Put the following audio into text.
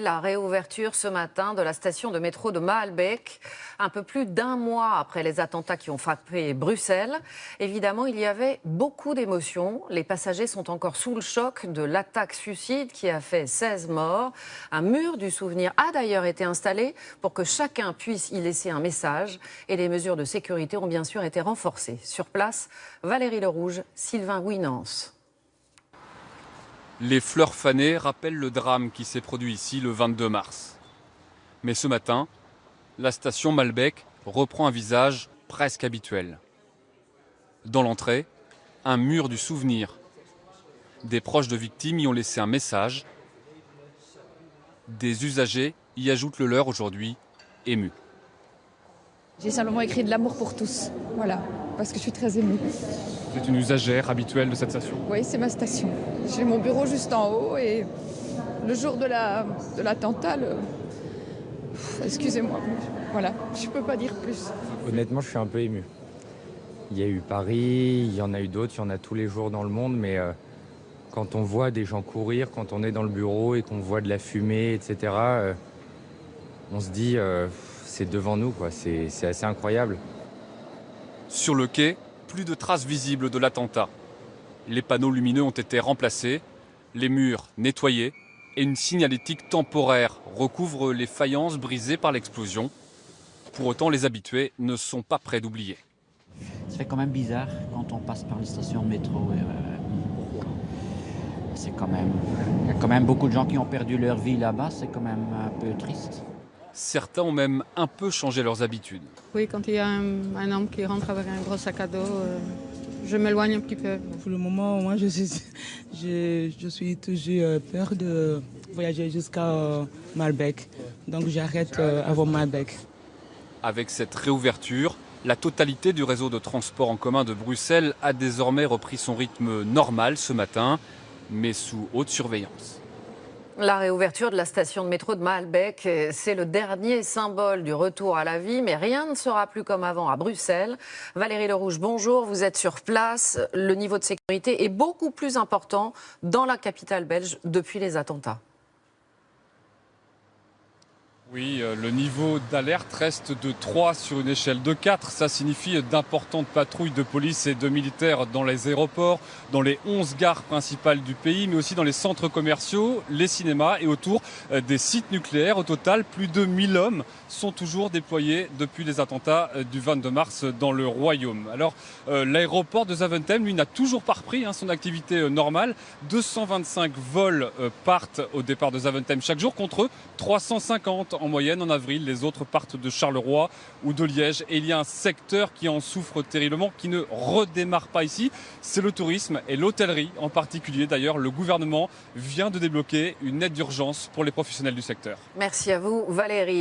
La réouverture ce matin de la station de métro de Maalbeek, un peu plus d'un mois après les attentats qui ont frappé Bruxelles. Évidemment, il y avait beaucoup d'émotions. Les passagers sont encore sous le choc de l'attaque suicide qui a fait 16 morts. Un mur du souvenir a d'ailleurs été installé pour que chacun puisse y laisser un message. Et les mesures de sécurité ont bien sûr été renforcées. Sur place, Valérie Lerouge, Sylvain Winans. Les fleurs fanées rappellent le drame qui s'est produit ici le 22 mars. Mais ce matin, la station Maalbeek reprend un visage presque habituel. Dans l'entrée, un mur du souvenir. Des proches de victimes y ont laissé un message. Des usagers y ajoutent le leur aujourd'hui, émus. J'ai simplement écrit de l'amour pour tous, voilà, parce que je suis très émue. Vous êtes une usagère habituelle de cette station? Oui, c'est ma station. J'ai mon bureau juste en haut et le jour de l'attentat, excusez-moi, voilà, je ne peux pas dire plus. Honnêtement, je suis un peu ému. Il y a eu Paris, il y en a eu d'autres, il y en a tous les jours dans le monde, mais quand on voit des gens courir, quand on est dans le bureau et qu'on voit de la fumée, etc., on se dit, c'est devant nous, quoi. C'est assez incroyable. Sur le quai, plus de traces visibles de l'attentat. Les panneaux lumineux ont été remplacés, les murs nettoyés et une signalétique temporaire recouvre les faïences brisées par l'explosion. Pour autant, les habitués ne sont pas prêts d'oublier. Ça fait quand même bizarre quand on passe par les stations de métro. C'est quand même, il y a quand même beaucoup de gens qui ont perdu leur vie là-bas, c'est quand même un peu triste. Certains ont même un peu changé leurs habitudes. Oui, quand il y a un homme qui rentre avec un gros sac à dos, je m'éloigne un petit peu. Pour le moment, moi, je suis toujours peur de voyager jusqu'à Maalbeek. Donc j'arrête avant Maalbeek. Avec cette réouverture, la totalité du réseau de transport en commun de Bruxelles a désormais repris son rythme normal ce matin, mais sous haute surveillance. La réouverture de la station de métro de Maalbeek, c'est le dernier symbole du retour à la vie, mais rien ne sera plus comme avant à Bruxelles. Valérie Lerouge, bonjour, vous êtes sur place. Le niveau de sécurité est beaucoup plus important dans la capitale belge depuis les attentats. Oui, le niveau d'alerte reste de 3 sur une échelle de 4. Ça signifie d'importantes patrouilles de police et de militaires dans les aéroports, dans les 11 gares principales du pays, mais aussi dans les centres commerciaux, les cinémas et autour des sites nucléaires. Au total, plus de 1000 hommes sont toujours déployés depuis les attentats du 22 mars dans le Royaume. Alors, l'aéroport de Zaventem, lui, n'a toujours pas repris son activité normale. 225 vols partent au départ de Zaventem chaque jour, contre 350 en moyenne en avril. Les autres partent de Charleroi ou de Liège. Et il y a un secteur qui en souffre terriblement, qui ne redémarre pas ici. C'est le tourisme et l'hôtellerie en particulier. D'ailleurs, le gouvernement vient de débloquer une aide d'urgence pour les professionnels du secteur. Merci à vous, Valérie.